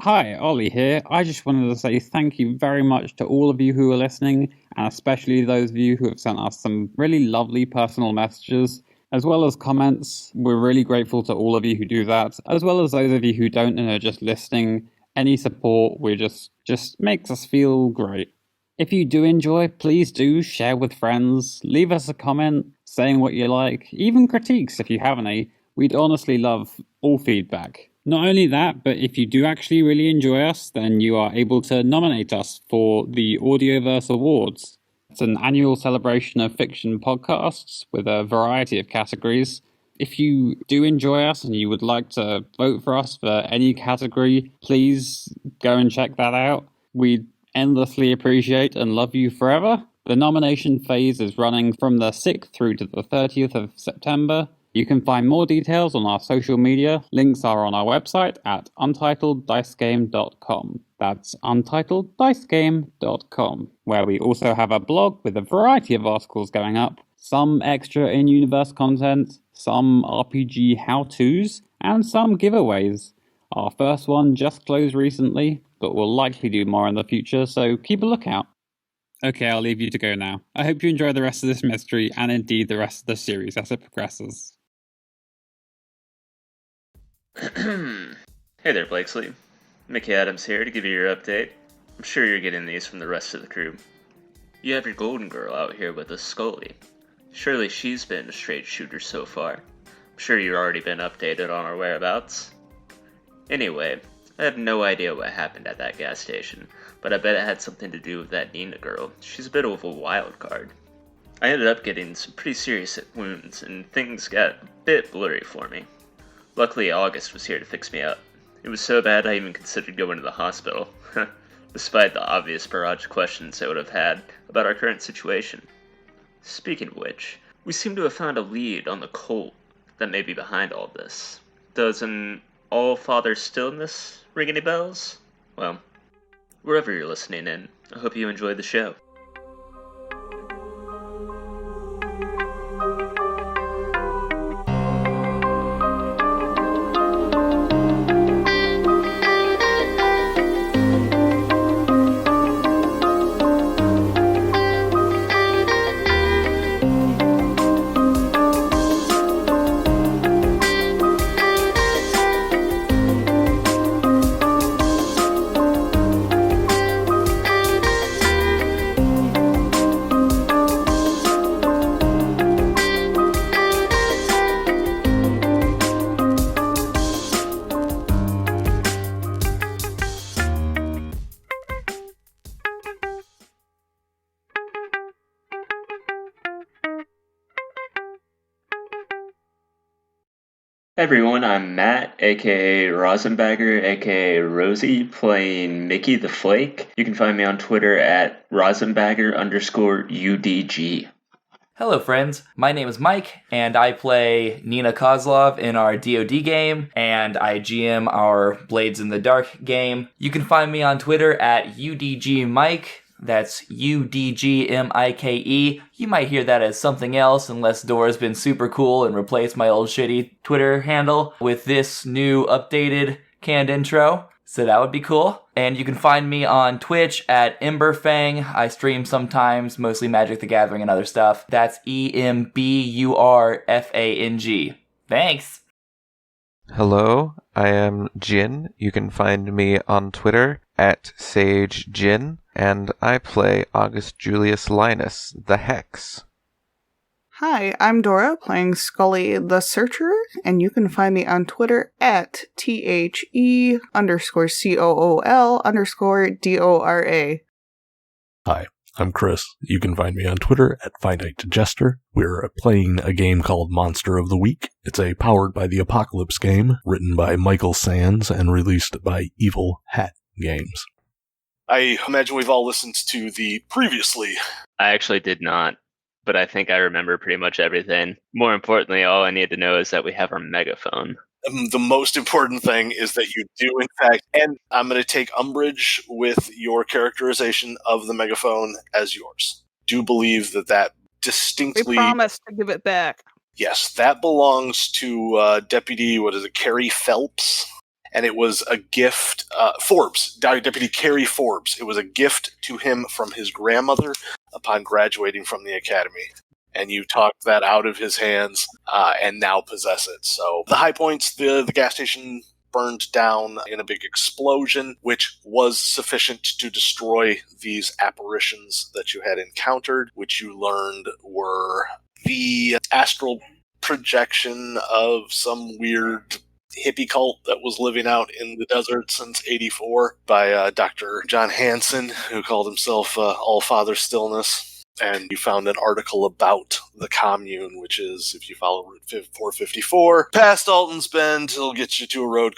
Hi, Ollie here. I just wanted to say thank you very much to all of you who are listening, and especially those of you who have sent us some really lovely personal messages, as well as comments. We're really grateful to all of you who do that, as well as those of you who don't and are just listening. Any support, we just makes us feel great. If you do enjoy, please do share with friends, leave us a comment saying what you like, even critiques if you have any. We'd honestly love all feedback. Not only that, but if you do actually really enjoy us, then you are able to nominate us for the Audioverse Awards. It's an annual celebration of fiction podcasts with a variety of categories. If you do enjoy us and you would like to vote for us for any category, please go and check that out. We'd endlessly appreciate and love you forever. The nomination phase is running from the 6th through to the 30th of September. You can find more details on our social media. Links are on our website at untitleddicegame.com. That's untitleddicegame.com, where we also have a blog with a variety of articles going up, some extra in-universe content, some RPG how-tos, and some giveaways. Our first one just closed recently, but we'll likely do more in the future, so keep a lookout. Okay, I'll leave you to go now. I hope you enjoy the rest of this mystery, and indeed the rest of the series as it progresses. Hey there, Blakesley. Mickey Adams here to give you your update. I'm sure you're getting these from the rest of the crew. You have your golden girl out here with us, Scully. Surely she's been a straight shooter so far. I'm sure you've already been updated on our whereabouts. Anyway, I have no idea what happened at that gas station, but I bet it had something to do with that Nina girl. She's a bit of a wild card. I ended up getting some pretty serious wounds, and things got a bit blurry for me. Luckily, August was here to fix me up. It was so bad I even considered going to the hospital, despite the obvious barrage of questions I would have had about our current situation. Speaking of which, we seem to have found a lead on the cult that may be behind all this. Does an All-Father Stillness ring any bells? Well, wherever you're listening in, I hope you enjoy the show. Hey everyone, I'm Matt, aka Rosenbagger, aka Rosie, playing Mickey the Flake. You can find me on Twitter at Rosenbagger_UDG. Hello friends, my name is Mike, and I play Nina Kozlov in our DoD game, and I GM our Blades in the Dark game. You can find me on Twitter at UDGMike. That's UDGMIKE. You might hear that as something else unless Dora's been super cool and replaced my old shitty Twitter handle with this new updated canned intro. So that would be cool. And you can find me on Twitch at Emberfang. I stream sometimes, mostly Magic the Gathering and other stuff. That's EMBURFANG. Thanks! Hello, I am Jin. You can find me on Twitter at SageJin, and I play August Julius Linus, the Hex. Hi, I'm Dora, playing Scully the Searcher, and you can find me on Twitter at THE_COOL_DORA. Hi, I'm Chris. You can find me on Twitter at Finite Jester. We're playing a game called Monster of the Week. It's a Powered by the Apocalypse game, written by Michael Sands and released by Evil Hat Games. I imagine we've all listened to the previously. I actually did not, but I think I remember pretty much everything. More importantly, all I need to know is that we have our megaphone. The most important thing is that you do, in fact, and I'm going to take umbrage with your characterization of the megaphone as yours. Do believe that distinctly... We promise to give it back. Yes, that belongs to Deputy, Carrie Phelps, and it was a gift. Forbes, Deputy Carrie Forbes. It was a gift to him from his grandmother upon graduating from the academy. And you talked that out of his hands and now possess it. So the high points, the gas station burned down in a big explosion, which was sufficient to destroy these apparitions that you had encountered, which you learned were the astral projection of some weird hippie cult that was living out in the desert since '84 by Dr. John Hansen, who called himself All-Father Stillness. And you found an article about the commune, which is, if you follow Route 454, past Ulton's Bend, it'll get you to a road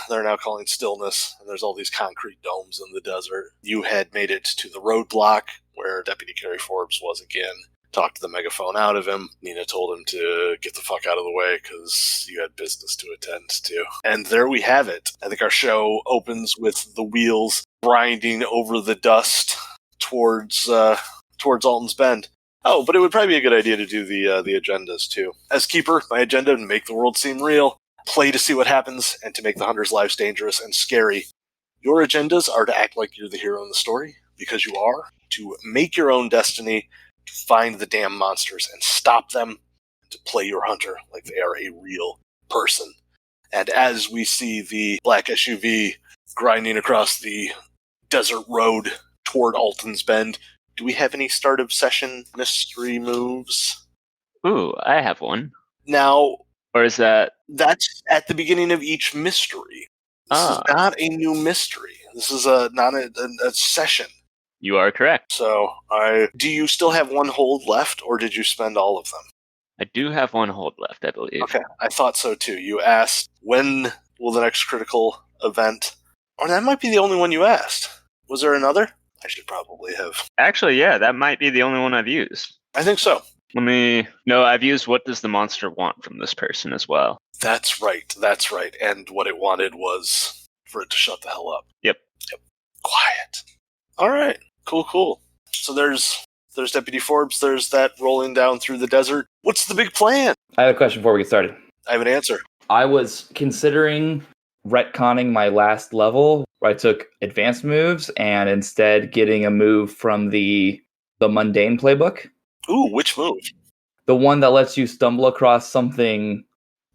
they're now calling Stillness, and there's all these concrete domes in the desert. You had made it to the roadblock, where Deputy Carrie Forbes was again. Talked the megaphone out of him. Nina told him to get the fuck out of the way, because you had business to attend to. And there we have it. I think our show opens with the wheels grinding over the dust towards Alton's Bend. Oh, but it would probably be a good idea to do the agendas, too. As Keeper, my agenda, to make the world seem real, play to see what happens, and to make the hunters' lives dangerous and scary. Your agendas are to act like you're the hero in the story, because you are, to make your own destiny, to find the damn monsters and stop them, to play your hunter like they are a real person. And as we see the black SUV grinding across the desert road toward Alton's Bend, do we have any start of session mystery moves? Ooh, I have one. Now, Or is that... that's at the beginning of each mystery. This is not a new mystery. This is not a session. You are correct. So, do you still have one hold left, or did you spend all of them? I do have one hold left, I believe. Okay, I thought so too. You asked, when will the next critical event... Or that might be the only one you asked. Was there another? I should probably have. Actually, yeah, that might be the only one I've used. I think so. No, I've used what does the monster want from this person as well. That's right. And what it wanted was for it to shut the hell up. Yep. Quiet. All right. Cool. So there's Deputy Forbes. There's that rolling down through the desert. What's the big plan? I have a question before we get started. I have an answer. I was considering retconning my last level, where I took advanced moves and instead getting a move from the mundane playbook. Ooh, which move? The one that lets you stumble across something.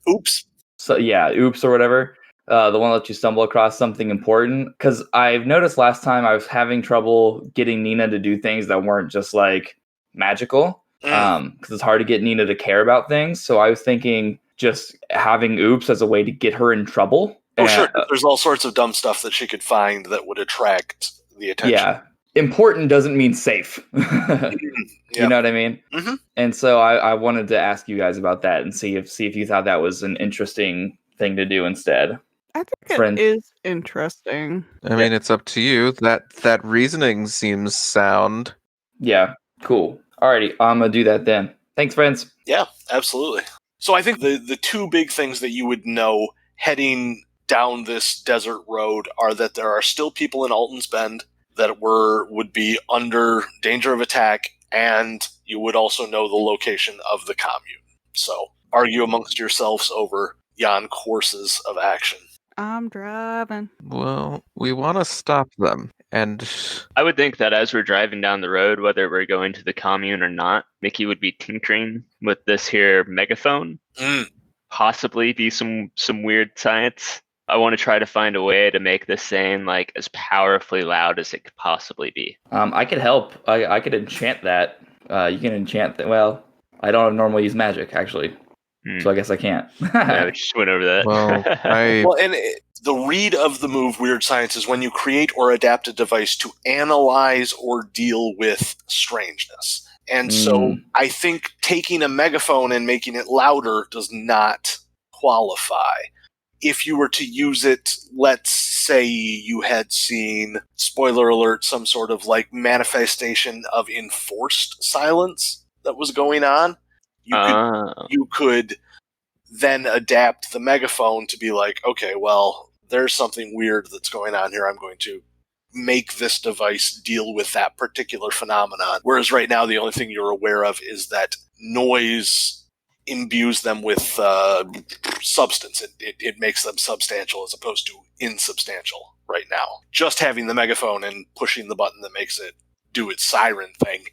Oops. So yeah, oops or whatever. The one that lets you stumble across something important. Because I've noticed last time I was having trouble getting Nina to do things that weren't just like magical. Because it's hard to get Nina to care about things. So I was thinking just having oops as a way to get her in trouble. Oh, sure. There's all sorts of dumb stuff that she could find that would attract the attention. Yeah. Important doesn't mean safe. You know what I mean? Mm-hmm. And so I wanted to ask you guys about that and see if you thought that was an interesting thing to do instead. I think it is interesting. I mean, it's up to you. That reasoning seems sound. Yeah, cool. Alrighty, I'm going to do that then. Thanks, friends. Yeah, absolutely. So I think the two big things that you would know heading down this desert road are that there are still people in Alton's Bend that would be under danger of attack, and you would also know the location of the commune. So argue amongst yourselves over yon courses of action. I'm driving. Well, we want to stop them, and I would think that as we're driving down the road, whether we're going to the commune or not, Mickey would be tinkering with this here megaphone. Possibly be some weird science. I want to try to find a way to make this saying like as powerfully loud as it could possibly be. I could help. I could enchant that. You can enchant that. Well, I don't normally use magic, actually. So I guess I can't. Yeah, we just went over that. The read of the move Weird Science is when you create or adapt a device to analyze or deal with strangeness. And so I think taking a megaphone and making it louder does not qualify. If you were to use it, let's say you had seen, spoiler alert, some sort of like manifestation of enforced silence that was going on, you could then adapt the megaphone to be like, okay, well, there's something weird that's going on here. I'm going to make this device deal with that particular phenomenon. Whereas right now, the only thing you're aware of is that noise imbues them with substance. It makes them substantial as opposed to insubstantial right now. Just having the megaphone and pushing the button that makes it do its siren thing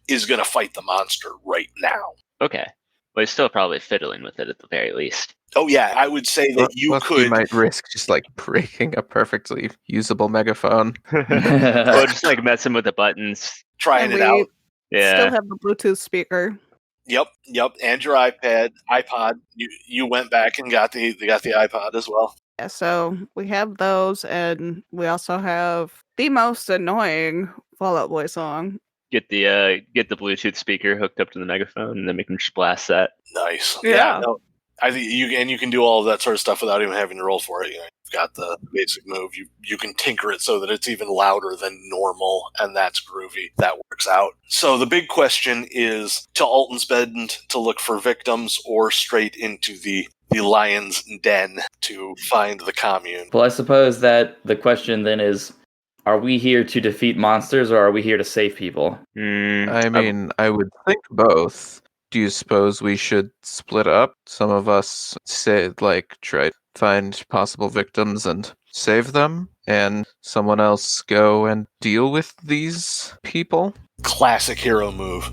is going to fight the monster right now. Okay. Well, he's still probably fiddling with it at the very least. Oh yeah, I would say that you Plus could... You might risk just like breaking a perfectly usable megaphone. Well, just like messing with the buttons. trying And it we out. Yeah. still have the Bluetooth speaker. Yep, and your iPod. You went back and got the iPod as well. Yeah, so we have those, and we also have the most annoying Fall Out Boy song. Get the Bluetooth speaker hooked up to the megaphone, and then we can just blast that. Nice. Yeah. No, I think you can do all of that sort of stuff without even having to roll for it. You know, you've got the basic move. You can tinker it so that it's even louder than normal, and that's groovy. That works out. So the big question is to Ulton's bend to look for victims, or straight into the lion's den to find the commune. Well, I suppose that the question then is, are we here to defeat monsters or are we here to save people? I mean, I would think both. Do you suppose we should split up? Some of us try to find possible victims and save them, and someone else go and deal with these people? Classic hero move.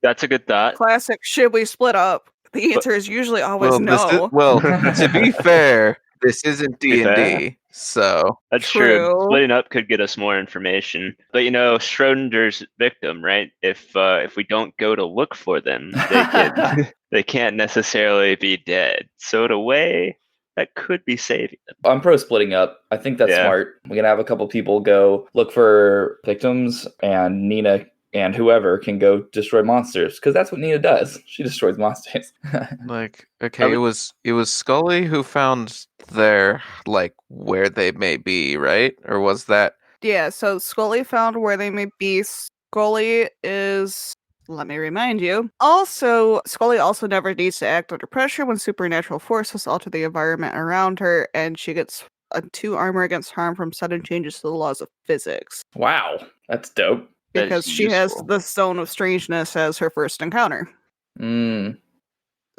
That's a good thought. Classic, should we split up? The answer is usually always no. To be fair, this isn't D&D, so... That's True. true. Splitting up could get us more information. But Schrodinger's victim, right? If we don't go to look for them, they can't necessarily be dead. So in a way, that could be saving them. I'm pro splitting up. I think that's smart. We're going to have a couple people go look for victims, and Nina and whoever can go destroy monsters, because that's what Nina does. She destroys monsters. It was Scully who found their, where they may be, right? Or was that... Yeah, so Scully found where they may be. Scully is... Let me remind you. Also, Scully also never needs to act under pressure when supernatural forces alter the environment around her, and she gets a 2 armor against harm from sudden changes to the laws of physics. Wow, that's dope. Because she has the Zone of Strangeness as her first encounter.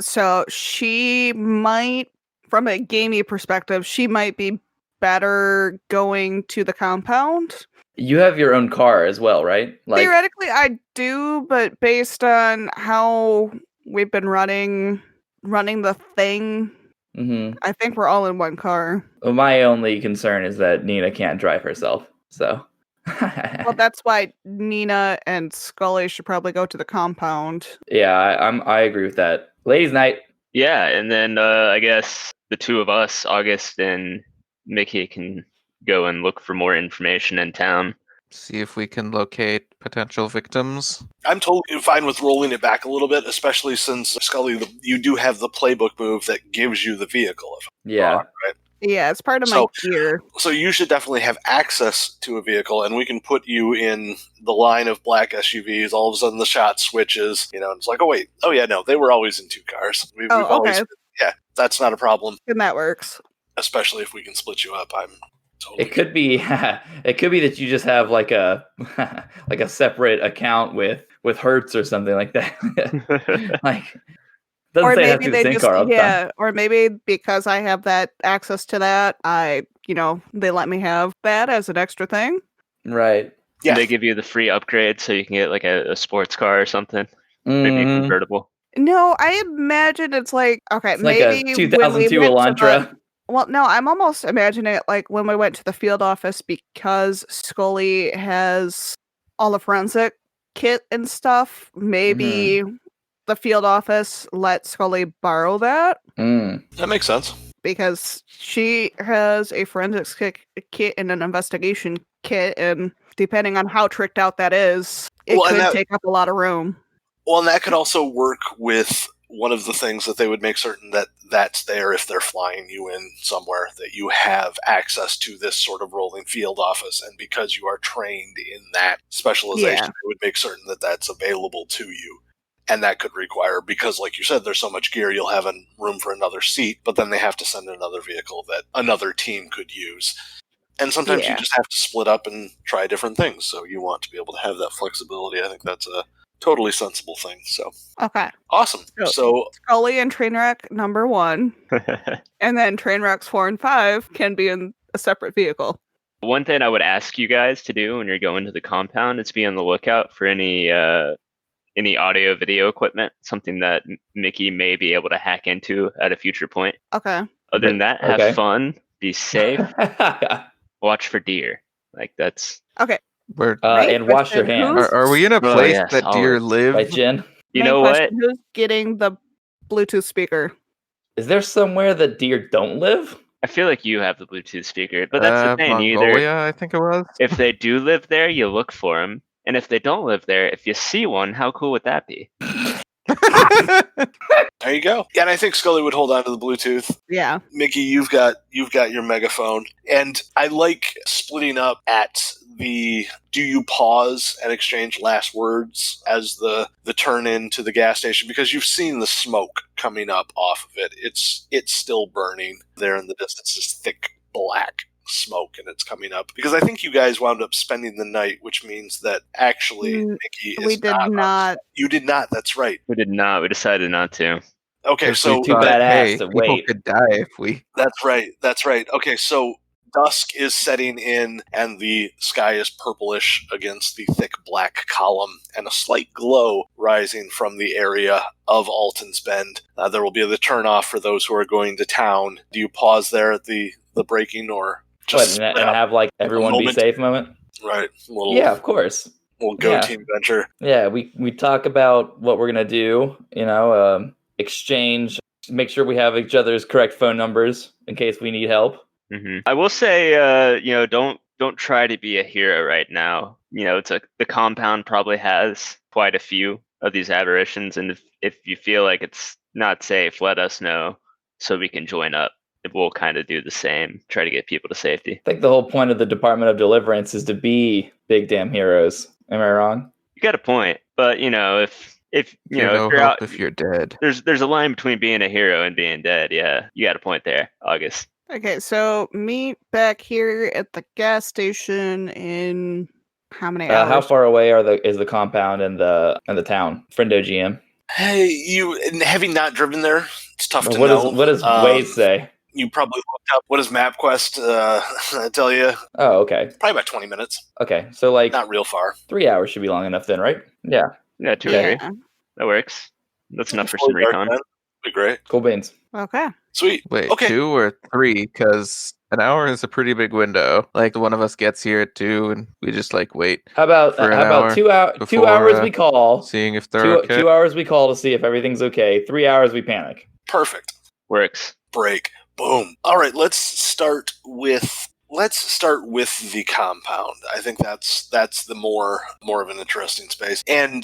So she might, from a gamey perspective, she might be better going to the compound. You have your own car as well, right? Theoretically, I do, but based on how we've been running the thing, I think we're all in one car. Well, my only concern is that Nina can't drive herself, so... Well, that's why Nina and Scully should probably go to the compound. Yeah, I agree with that. Ladies' night. Yeah, and then I guess the two of us, August and Mickey, can go and look for more information in town. See if we can locate potential victims. I'm totally fine with rolling it back a little bit, especially since, Scully, you do have the playbook move that gives you the vehicle. Right? Yeah, it's part of my gear. So you should definitely have access to a vehicle, and we can put you in the line of black SUVs. All of a sudden the shot switches, and it's like, no, they were always in 2 cars. We've always, that's not a problem. And that works. Especially if we can split you up. I'm totally... It could be that you just have like a separate account with Hertz or something like that. Or maybe they just, or maybe because I have that access to that, they let me have that as an extra thing. Right. Yeah. They give you the free upgrade so you can get like a sports car or something. Maybe a convertible. No, I imagine it's maybe like a 2002 Elantra. Well, no, I'm almost imagining it like when we went to the field office, because Scully has all the forensic kit and stuff. Maybe the field office let Scully borrow that. That makes sense. Because she has a forensics kit and an investigation kit, and depending on how tricked out that is, it could take up a lot of room. Well, and that could also work with one of the things that they would make certain that that's there if they're flying you in somewhere, that you have access to this sort of rolling field office, and because you are trained in that specialization, it would make certain that that's available to you. And that could require, because like you said, there's so much gear, you'll have room for another seat, but then they have to send another vehicle that another team could use. And sometimes you just have to split up and try different things, so you want to be able to have that flexibility. I think that's a totally sensible thing. So Okay. awesome. So Scully and Trainwreck number 1, and then Trainwrecks 4 and 5 can be in a separate vehicle. One thing I would ask you guys to do when you're going to the compound is be on the lookout for any audio video equipment, something that Mickey may be able to hack into at a future point. Okay. Other than that, have Okay. fun, be safe, watch for deer. Like that's Okay. Where and wash your hands. are we in a Oh, place yes, that deer always. live? Right, Jen? you Main know what? question, who's getting the Bluetooth speaker? Is there somewhere that deer don't live? I feel like you have the Bluetooth speaker, but that's the thing. Mongolia, I think it was. If they do live there, you look for them, and if they don't live there, if you see one, how cool would that be? there you go. And I think Scully would hold on to the Bluetooth. Yeah. Mickey, you've got your megaphone. And I like splitting up at the do you pause and exchange last words as the turn into the gas station, because you've seen the smoke coming up off of it. It's still burning there in the distance, this thick black smoke, and it's coming up because I think you guys wound up spending the night, which means that actually Mickey is we did not. You did not. That's right. We did not. We decided not to. Okay, If so we too thought, badass hey, to people wait. could die if we. That's right. Okay, so dusk is setting in, and the sky is purplish against the thick black column, and a slight glow rising from the area of Alton's Bend. There will be the turnoff for those who are going to town. Do you pause there at the breaking, or just And have like everyone be moment? safe moment? Right, Yeah, of course. Little go Yeah. team venture. Yeah, we talk about what we're gonna do. Exchange, make sure we have each other's correct phone numbers in case we need help. Mm-hmm. I will say, don't try to be a hero right now. The compound probably has quite a few of these aberrations, and if you feel like it's not safe, let us know so we can join up. We'll kind of do the same, try to get people to safety. I think the whole point of the Department of Deliverance is to be big damn heroes. Am I wrong? You got a point, but if You're no you're help out, if you're dead. there's a line between being a hero and being dead. Yeah, you got a point there, August. Okay, so meet back here at the gas station in how many hours? How far away is the compound and the town? Friendo GM. Hey, you having not driven there, it's tough to What know. does Waze say? You probably looked up. What does MapQuest tell you? Oh, okay. Probably about 20 minutes. Okay, so like Not real far. 3 hours should be long enough then, right? Yeah. Yeah, 2 or 3. Yeah. That works. That's enough for some recon. Be great. Cool beans. Okay. Sweet. Wait, Okay. 2 or 3? Because an hour is a pretty big window. Like one of us gets here at 2, and we just like wait, How about For an hour 2 hours? 2 before, hours we call. seeing if they're 2 okay. 2 hours we call to see if everything's okay. 3 hours we panic. Perfect. Works. Break. Boom. All right, let's start with the compound. I think that's the more of an interesting space. And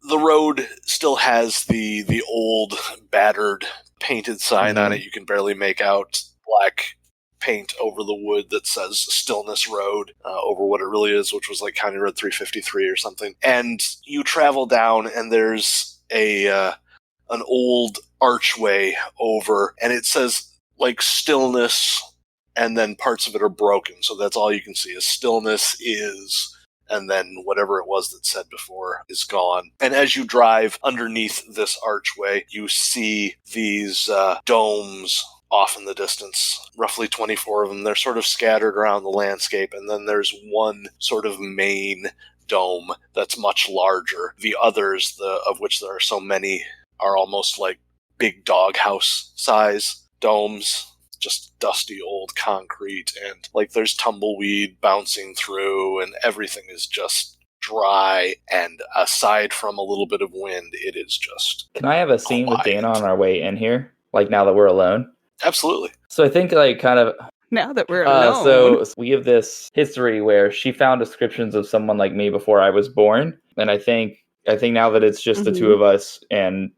the road still has the old battered painted sign on it. You can barely make out black paint over the wood that says Stillness Road over what it really is, which was like County Road 353 or something. And you travel down, and there's an old archway over, and it says like Stillness, and then parts of it are broken, so that's all you can see is Stillness is, and then whatever it was that said before is gone. And as you drive underneath this archway, you see these domes off in the distance, roughly 24 of them. They're sort of scattered around the landscape, and then there's one sort of main dome that's much larger. The others, of which there are so many, are almost like big doghouse size domes, just dusty old concrete, and like there's tumbleweed bouncing through, and everything is just dry, and aside from a little bit of wind, it is just Can I have a scene with quiet. Dana on our way in here? Like now that we're alone? Absolutely. So I think like kind of Now that we're alone. so we have this history where she found descriptions of someone like me before I was born, and I think now that it's just the two of us, and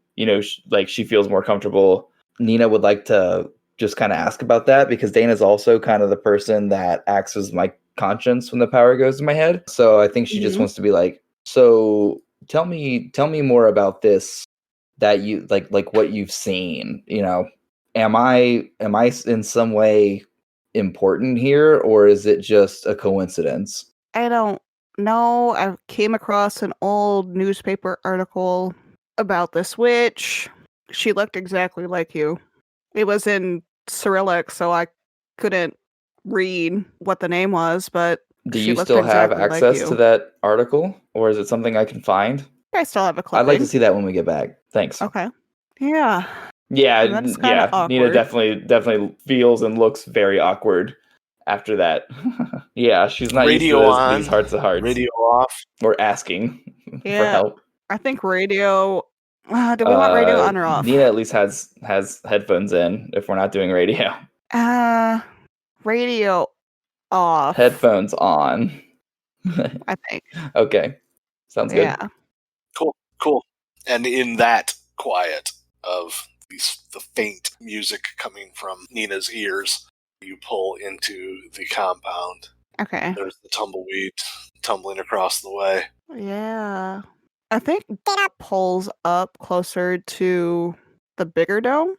she feels more comfortable. Nina would like to just kind of ask about that, because Dana's also kind of the person that acts as my conscience when the power goes in my head. So I think she just wants to be like, so tell me more about this, that you like what you've seen. Am I in some way important here, or is it just a coincidence? I don't know. I came across an old newspaper article about this witch. She looked exactly like you. It was in Cyrillic, so I couldn't read what the name was, but Do she you looked still have exactly like access to you. that article, or is it something I can find? I still have a I'd clipping. like to see that when we get back. Thanks. Okay. Yeah. Yeah, That's kinda Nina awkward. definitely feels and looks very awkward after that. Yeah, she's not Radio used to on, these hearts to hearts radio off. or asking for Yeah. help. I think radio. Do we want radio on or off? Nina at least has headphones in if we're not doing radio. Radio off. Headphones on. I think. Okay. Sounds good. Yeah. Cool. And in that quiet of the faint music coming from Nina's ears, you pull into the compound. Okay. There's the tumbleweed tumbling across the way. Yeah. I think that pulls up closer to the bigger dome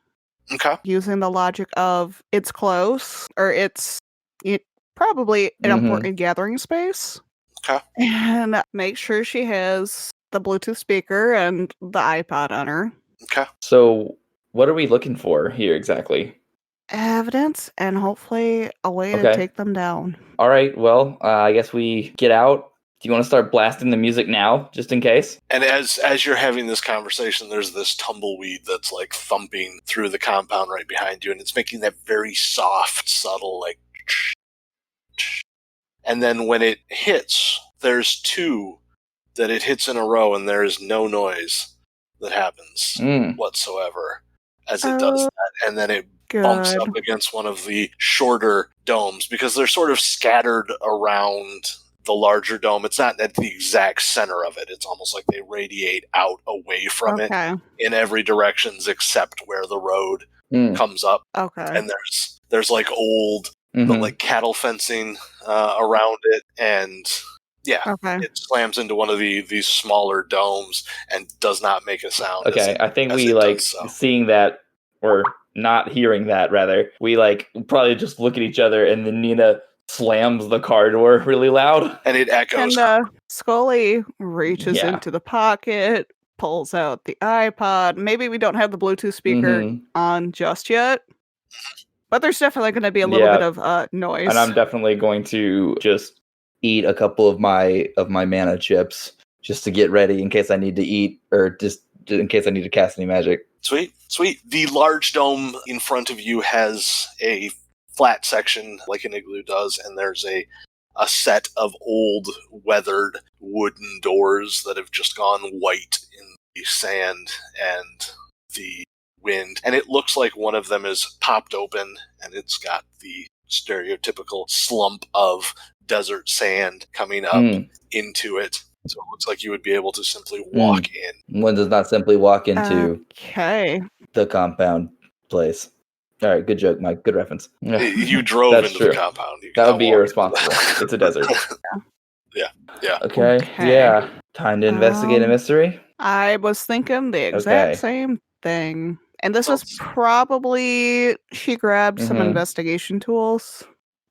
Okay. using the logic of it's close or it's probably an important gathering space. Okay. And make sure she has the Bluetooth speaker and the iPod on her. Okay. So, what are we looking for here exactly? Evidence and hopefully a way to Okay. take them down. All right, well, I guess we get out. Do you want to start blasting the music now, just in case? And as you're having this conversation, there's this tumbleweed that's like thumping through the compound right behind you, and it's making that very soft, subtle, like. And then when it hits, there's two that it hits in a row, and there is no noise that happens whatsoever as it does that. And then it bumps up against one of the shorter domes because they're sort of scattered around the larger dome. It's not at the exact center of it. It's almost like they radiate out away from it in every direction except where the road comes up. Okay. And there's like old but like cattle fencing around it, and it slams into one of these smaller domes and does not make a sound. Okay, I think we like seeing that, or not hearing that rather. We like probably just look at each other, and then Nina slams the car door really loud, and it echoes. And Scully reaches into the pocket, pulls out the iPod. Maybe we don't have the Bluetooth speaker on just yet. But there's definitely going to be a little bit of noise. And I'm definitely going to just eat a couple of my mana chips just to get ready in case I need to eat, or just in case I need to cast any magic. Sweet. The large dome in front of you has a flat section like an igloo does, and there's a set of old, weathered wooden doors that have just gone white in the sand and the wind, and it looks like one of them is popped open, and it's got the stereotypical slump of desert sand coming up into it. So it looks like you would be able to simply walk in. One does not simply walk into the compound place. All right, good joke, Mike. Good reference. You drove into the compound. That would be irresponsible. It's a desert. Yeah. Okay. Yeah. Time to investigate a mystery. I was thinking the exact same thing. And this was probably, she grabbed some investigation tools.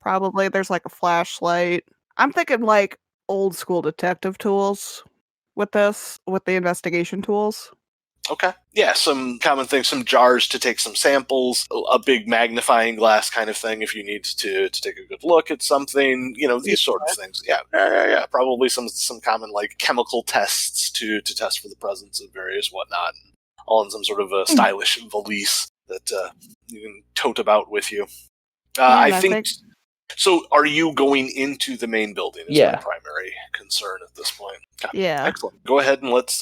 Probably there's like a flashlight. I'm thinking like old school detective tools with the investigation tools. Okay. Yeah, some common things, some jars to take some samples, a big magnifying glass kind of thing if you need to take a good look at something, these sort of things. Yeah. Probably some common like chemical tests to test for the presence of various whatnot. All in some sort of a stylish valise that you can tote about with you. I think. So, are you going into the main building? Is my primary concern at this point. Okay. Yeah. Excellent. Go ahead and let's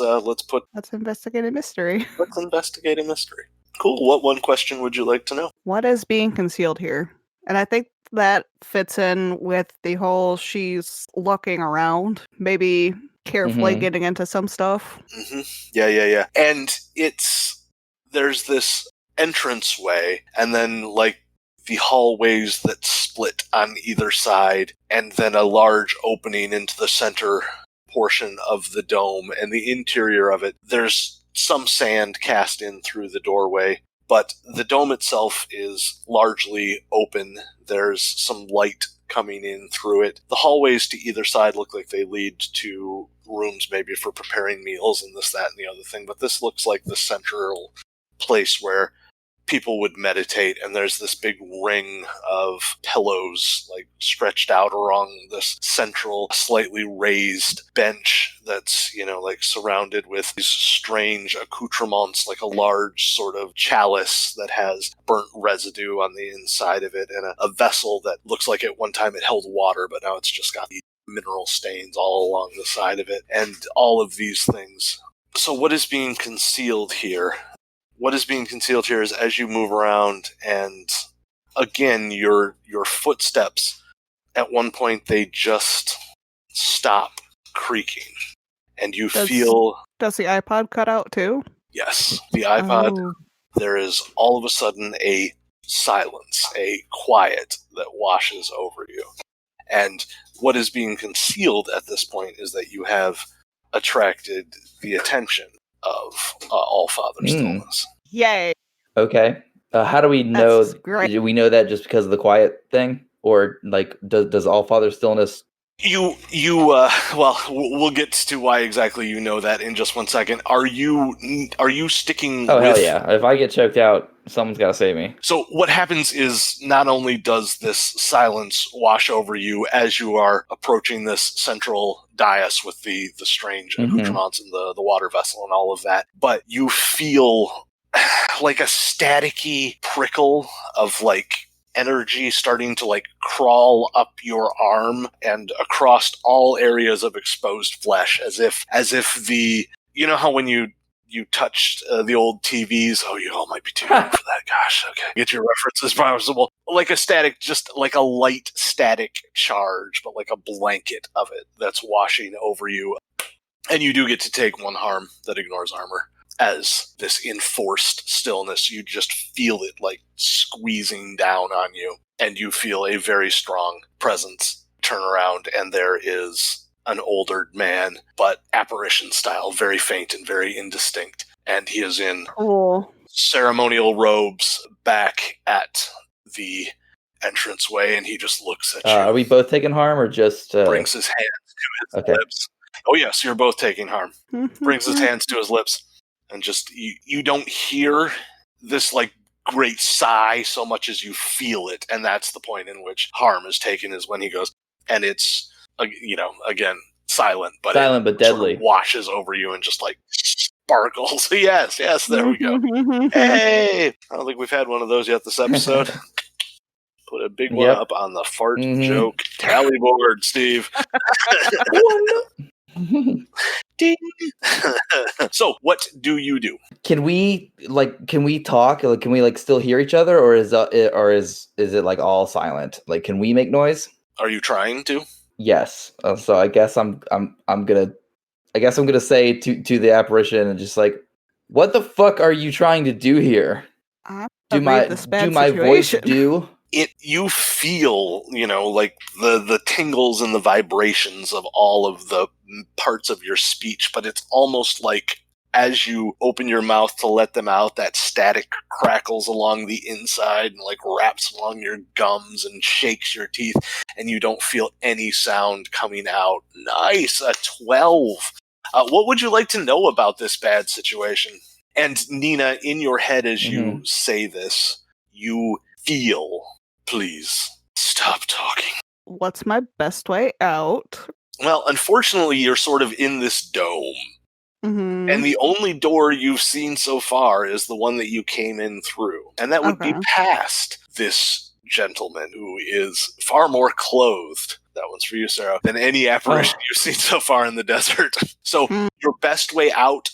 investigate a mystery. Let's investigate a mystery. Cool. What one question would you like to know? What is being concealed here? And I think that fits in with the whole she's looking around. Maybe carefully getting into some stuff. Yeah. And there's this entranceway, and then like the hallways that split on either side, and then a large opening into the center portion of the dome, and the interior of it. There's some sand cast in through the doorway, but the dome itself is largely open. There's some light coming in through it. The hallways to either side look like they lead to rooms maybe for preparing meals and this, that, and the other thing, but this looks like the central place where people would meditate, and there's this big ring of pillows like stretched out along this central slightly raised bench that's, like surrounded with these strange accoutrements, like a large sort of chalice that has burnt residue on the inside of it, and a vessel that looks like at one time it held water, but now it's just got these mineral stains all along the side of it, and all of these things. So what is being concealed here? What is being concealed here is as you move around, and again, your footsteps, at one point, they just stop creaking. And you feel... Does the iPod cut out too? Yes, the iPod, there is all of a sudden a silence, a quiet that washes over you. And what is being concealed at this point is that you have attracted the attention of All-Father Stillness. Yay. Okay. How do we know? That's great. Do we know that just because of the quiet thing? Or, does All-Father Stillness... Well, we'll get to why exactly you know that in just one second. Are you sticking Oh, with... hell yeah. If I get choked out, someone's got to save me. So what happens is not only does this silence wash over you as you are approaching this central dais with the strange accoutrements and the water vessel and all of that, but you feel like a staticky prickle of energy starting to crawl up your arm and across all areas of exposed flesh, as if the, how when you touched the old TVs, you all might be too young for that, gosh, okay, get your references possible, like a static, just like a light static charge, but like a blanket of it that's washing over you. And you do get to take one harm that ignores armor. As this enforced stillness, you just feel it squeezing down on you, and you feel a very strong presence. Turn around, and there is an older man, but apparition style, very faint and very indistinct. And he is in ceremonial robes back at the entranceway, and he just looks at you. Are we both taking harm, or just... brings his hands to his lips. Oh yes, you're both taking harm. Brings his hands to his lips. And just, you don't hear this, great sigh so much as you feel it. And that's the point in which harm is taken, is when he goes, and it's, again, silent, but deadly. Sort of washes over you and just, sparkles. Yes, there we go. Hey! I don't think we've had one of those yet this episode. Put a big one up on the fart joke tally board, Steve. Ding. So, what do you do? Can we talk? Can we still hear each other, or is it all silent? Can we make noise? Are you trying to? Yes. So I guess I'm gonna say to the apparition and just what the fuck are you trying to do here? Do my voice do? You feel, the tingles and the vibrations of all of the parts of your speech, but it's almost like as you open your mouth to let them out, that static crackles along the inside and wraps along your gums and shakes your teeth, and you don't feel any sound coming out. Nice, a 12. What would you like to know about this bad situation? And Nina, in your head as you say this, you feel... Please, stop talking. What's my best way out? Well, unfortunately, you're sort of in this dome. And the only door you've seen so far is the one that you came in through. And that would be past this gentleman who is far more clothed, that one's for you, Sarah, than any apparition you've seen so far in the desert. So your best way out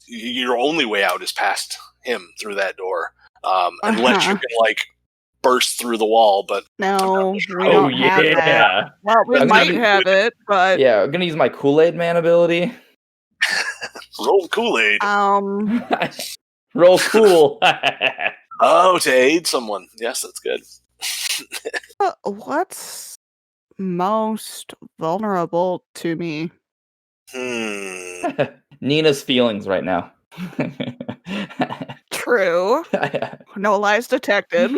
your only way out is past him through that door. Unless you can, burst through the wall, but no, we don't have that. Well, we might have it, but yeah, I'm gonna use my Kool-Aid Man ability. Roll Kool-Aid. Roll cool. To aid someone. Yes, that's good. What's most vulnerable to me? Nina's feelings right now. True. No lies detected.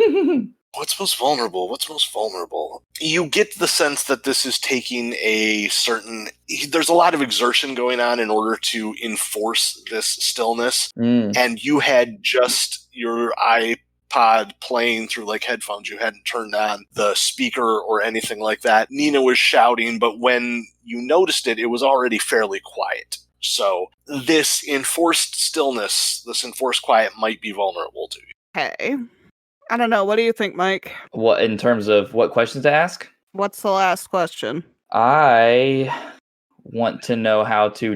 What's most vulnerable? What's most vulnerable? You get the sense that this is taking a certain... There's a lot of exertion going on in order to enforce this stillness. And you had just your iPod playing through like headphones. You hadn't turned on the speaker or anything like that. Nina was shouting, but when you noticed it, it was already fairly quiet. So this enforced stillness, this enforced quiet might be vulnerable to you. Okay. I don't know. What do you think, Mike? What in terms of what questions to ask? What's the last question? I want to know how to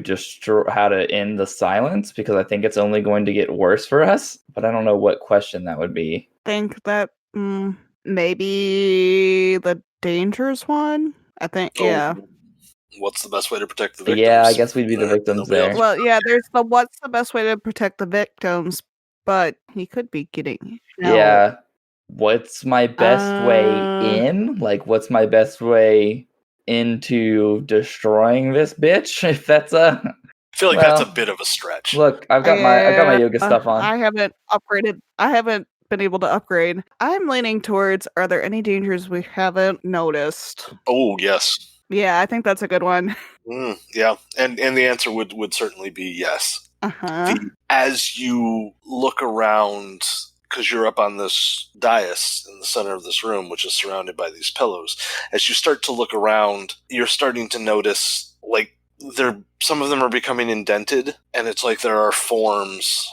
end the silence, because I think it's only going to get worse for us. But I don't know what question that would be. Think that maybe the dangers one? I think, yeah. What's the best way to protect the victims? Yeah, I guess we'd be the victims there. Well, yeah, there's the what's the best way to protect the victims, but he could be getting... Yeah. What's my best way in? Like, what's my best way into destroying this bitch? If that's a... I feel like that's a bit of a stretch. Look, I've got my yoga stuff on. I haven't upgraded. I haven't been able to upgrade. I'm leaning towards, are there any dangers we haven't noticed? Oh, yes. Yeah, I think that's a good one. Yeah, and the answer would certainly be yes. Uh-huh. As you look around, because you're up on this dais in the center of this room, which is surrounded by these pillows, as you start to look around, you're starting to notice, like, some of them are becoming indented, and it's like there are forms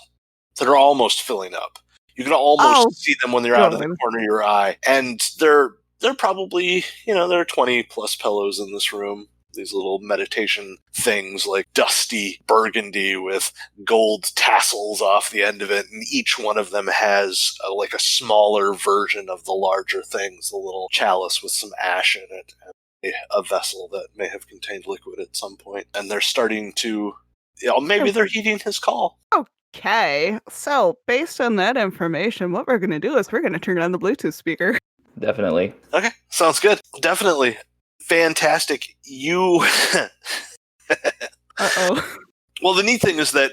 that are almost filling up. You can almost see them when they're out of the corner of your eye, and they're probably, there are 20 plus pillows in this room. These little meditation things, like dusty burgundy with gold tassels off the end of it, and each one of them has like a smaller version of the larger things, the little chalice with some ash in it, and a vessel that may have contained liquid at some point. And they're starting to, maybe they're heeding his call. Okay, so based on that information, what we're going to do is we're going to turn on the Bluetooth speaker. Definitely. Okay, sounds good. Definitely. Fantastic. You... Uh-oh. Well, the neat thing is that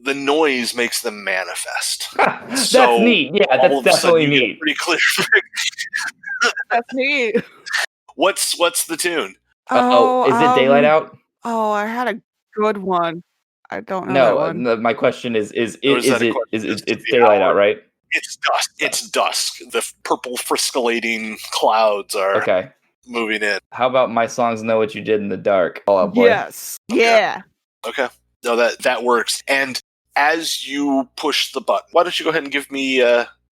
the noise makes them manifest. That's neat. Yeah, that's definitely neat. Pretty clear. That's neat. What's the tune? Is it daylight out? Oh, I had a good one. I don't know that one. No, my question is it's It's daylight out, right? It's dusk. It's dusk. The purple friscolating clouds are moving in. How about my songs Know What You Did in the Dark? All out, boy. Yes. Okay. Yeah. Okay. No, that works. And as you push the button, why don't you go ahead and give me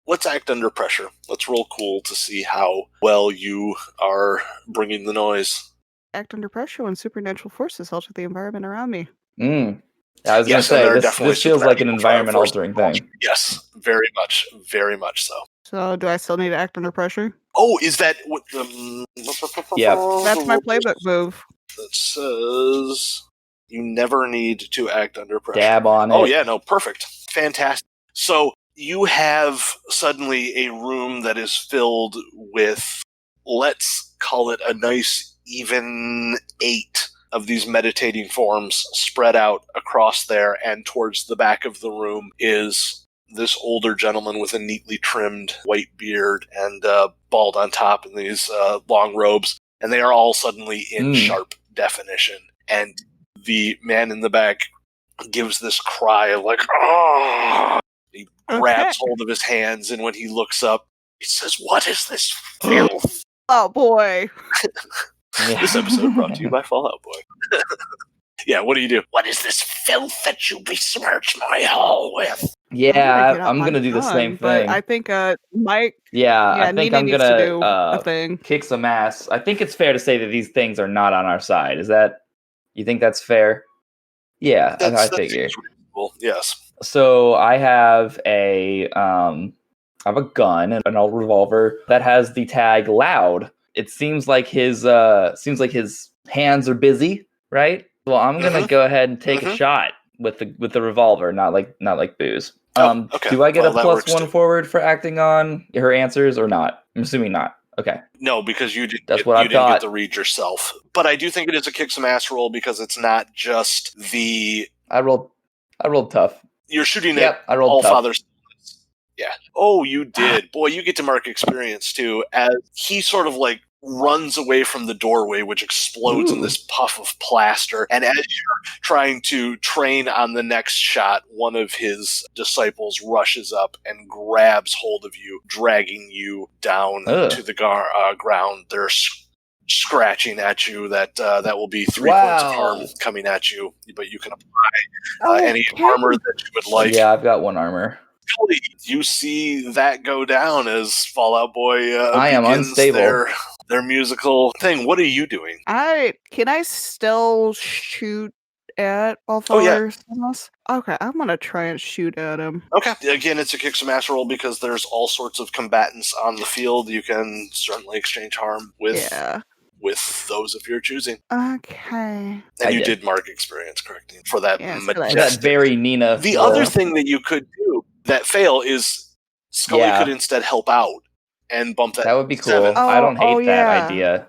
let's act under pressure. Let's roll cool to see how well you are bringing the noise. Act under pressure when supernatural forces alter the environment around me. I was going to say, this feels like an environment-altering thing. Yes, very much so. So, do I still need to act under pressure? Oh, is that what Yeah. That's my playbook move. That says you never need to act under pressure. Dab on it. Oh, yeah, no, perfect. Fantastic. So, you have suddenly a room that is filled with, let's call it a nice, even 8 of these meditating forms spread out across there, and towards the back of the room is this older gentleman with a neatly trimmed white beard and bald on top in these long robes, and they are all suddenly in sharp definition. And the man in the back gives this cry of like, oh! He grabs hold of his hands, and when he looks up, he says, "What is this filth?" Oh boy. This episode brought to you by Fallout Boy. Yeah, what do you do? What is this filth that you besmirch my hall with? Yeah, I'm going to do the same thing. I think Mike... I think Nina I'm going to a thing. Kick some ass. I think it's fair to say that these things are not on our side. Is that... You think that's fair? Yeah, I figure. Yes. So I have a gun, an old revolver that has the tag loud. It seems like his hands are busy, right? Well, I'm gonna go ahead and take a shot with the revolver, not like booze. Okay. Do I get a +1 forward for acting on her answers or not? I'm assuming not. Okay. No, because you didn't get to read yourself. But I do think it is a kick some ass roll, because it's not just the... I rolled tough. You're shooting at I rolled All tough. Father's... Yeah. Oh, you did. Boy, you get to mark experience too, as he sort of like runs away from the doorway, which explodes in Ooh. this puff of plaster. And as you're trying to train on the next shot, one of his disciples rushes up and grabs hold of you, dragging you down Ugh. to the ground. They're scratching at you. That will be 3 points of harm coming at you, but you can apply any armor that you would like. Yeah, I've got 1 armor. You see that go down as Fallout Boy I am begins unstable. their musical thing. What are you doing? Can I still shoot at Wallflower? Okay, I'm gonna try and shoot at him. Okay. Again, it's a kick some ass roll because there's all sorts of combatants on the field. You can certainly exchange harm with those of your choosing. Okay. And you did mark experience, correct? For that majestic. That very Nina. The other thing that you could do that fail is Scully could instead help out and bump that. That would be cool. 7. I don't hate that idea.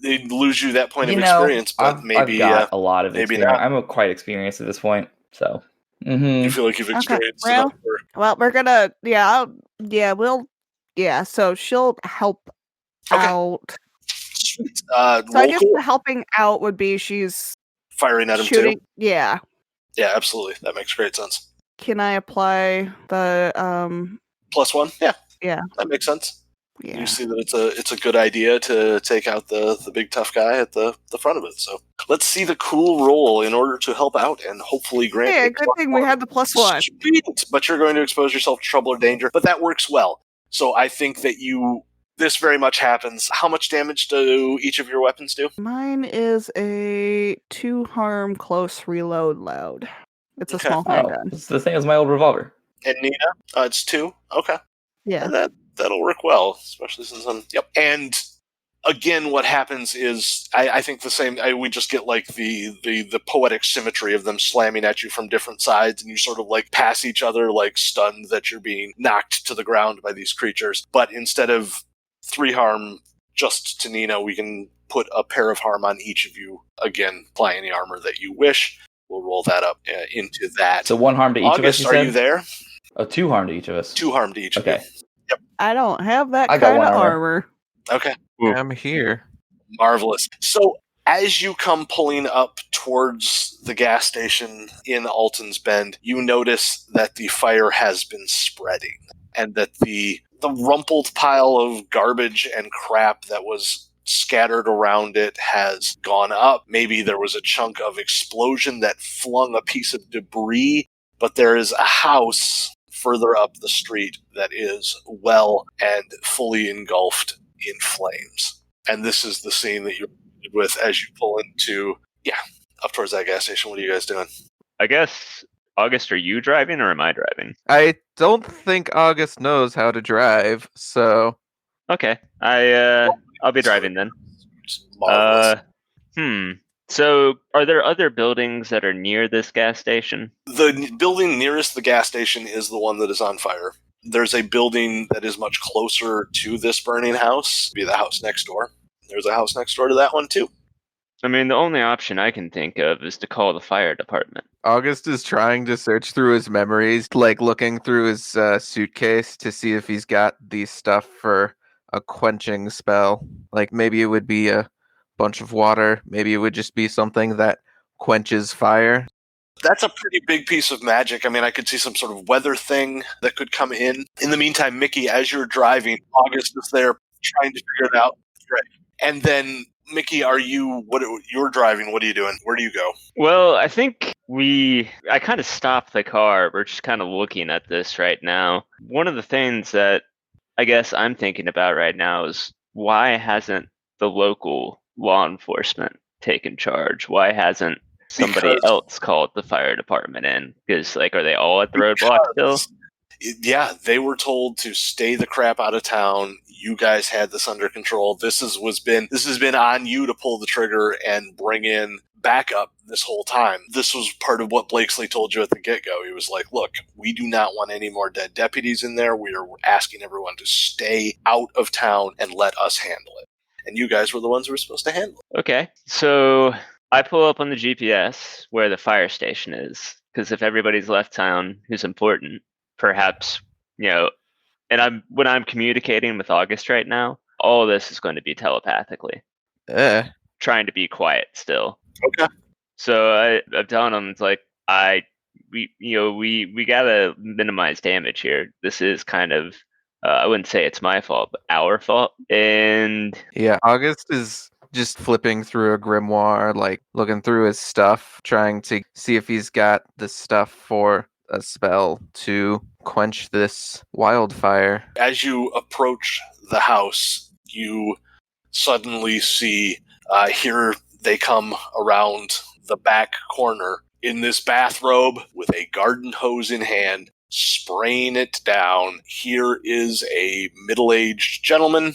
They'd lose you that point of experience, but maybe I've got a lot of maybe experience. not. I'm quite experienced at this point, so. You feel like you've experienced enough. Well, we're gonna so she'll help out. Sweet. So I guess the helping out would be she's firing at him shooting. too. Yeah, absolutely. That makes great sense. Can I apply the +1? Yeah, that makes sense. Yeah. You see that it's a good idea to take out the big tough guy at the front of it. So let's see the cool roll in order to help out and hopefully grant. Yeah, good thing we had the +1. Sweet. But you're going to expose yourself to trouble or danger. But that works well. So I think that this very much happens. How much damage do each of your weapons do? Mine is a 2 harm close reload loud. It's a small handgun. It's the same as my old revolver. And Nina, it's 2. Okay. Yeah. And that'll work well, especially since I'm. Yep. And again, what happens is I think the same. We just get like the poetic symmetry of them slamming at you from different sides, and you sort of like pass each other, like stunned that you're being knocked to the ground by these creatures. But instead of 3 harm just to Nina, we can put a pair of harm on each of you. Again, apply any armor that you wish. We'll roll that up into that. So 1 harm to each August, of us. are you there? Oh, 2 harm to each of us. 2 harm to each of you. Okay. Yep. I don't have that I got kind 1 of armor. Okay. I'm here. Marvelous. So as you come pulling up towards the gas station in Ulton's Bend, you notice that the fire has been spreading and that the rumpled pile of garbage and crap that was scattered around it has gone up. Maybe there was a chunk of explosion that flung a piece of debris, but there is a house further up the street that is well and fully engulfed in flames. And this is the scene that you're with as you pull into, up towards that gas station. What are you guys doing? I guess, August, are you driving or am I driving? I don't think August knows how to drive, so... Okay, I'll be driving then. So, are there other buildings that are near this gas station? The building nearest the gas station is the one that is on fire. There's a building that is much closer to this burning house, be the house next door. There's a house next door to that one too. I mean, the only option I can think of is to call the fire department. August is trying to search through his memories, like looking through his suitcase to see if he's got the stuff for a quenching spell. Like maybe it would be a bunch of water. Maybe it would just be something that quenches fire. That's a pretty big piece of magic. I mean, I could see some sort of weather thing that could come in. In the meantime, Mickey, as you're driving, August is there trying to figure it out. Right. And then, Mickey, you're driving. What are you doing? Where do you go? Well, I think I kind of stopped the car. We're just kind of looking at this right now. One of the things that I guess I'm thinking about right now is why hasn't the local law enforcement taken charge? Why hasn't somebody else called the fire department in? Because, are they all at the roadblock still? Yeah, they were told to stay the crap out of town. You guys had this under control. This has been on you to pull the trigger and bring in backup this whole time. This was part of what Blakesley told you at the get-go. He was like, look, we do not want any more dead deputies in there. We are asking everyone to stay out of town and let us handle it. And you guys were the ones who were supposed to handle it. Okay, so I pull up on the GPS where the fire station is, because if everybody's left town who's important, perhaps And when I'm communicating with August right now, all of this is going to be telepathically. Trying to be quiet still. Okay. So I'm telling him, it's like, we gotta minimize damage here. This is kind of, I wouldn't say it's my fault, but our fault. And Yeah, August is just flipping through a grimoire, like looking through his stuff, trying to see if he's got the stuff for a spell to quench this wildfire. As you approach the house, you suddenly see here they come around the back corner in this bathrobe with a garden hose in hand, spraying it down. Here is a middle-aged gentleman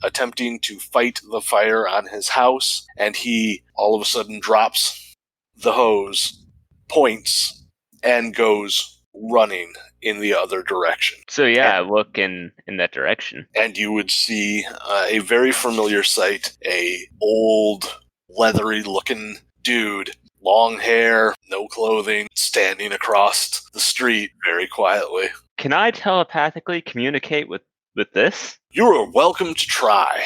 attempting to fight the fire on his house, and he all of a sudden drops the hose, points, and goes running in the other direction. so I look in that direction. And you would see a very familiar sight, a old, leathery-looking dude, long hair, no clothing, standing across the street very quietly. Can I telepathically communicate with this? You are welcome to try.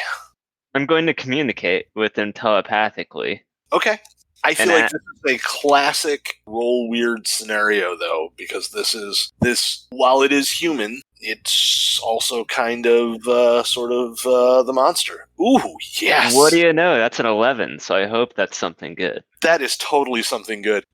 I'm going to communicate with him telepathically. Okay. I feel And like this is a classic roll weird scenario, though, because this, while it is human, it's also kind of, the monster. Ooh, yes! What do you know? That's an 11, so I hope that's something good. That is totally something good.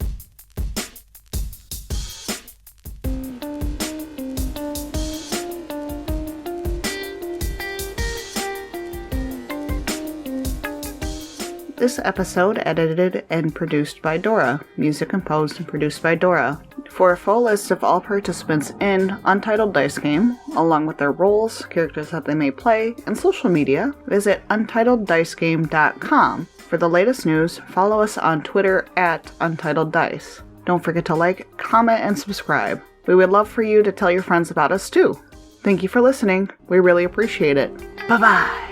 This episode edited and produced by Dora. Music composed and produced by Dora. For a full list of all participants in Untitled Dice Game, along with their roles, characters that they may play, and social media, visit UntitledDiceGame.com. For the latest news, follow us on Twitter at UntitledDice. Don't forget to like, comment, and subscribe. We would love for you to tell your friends about us too. Thank you for listening. We really appreciate it. Bye-bye!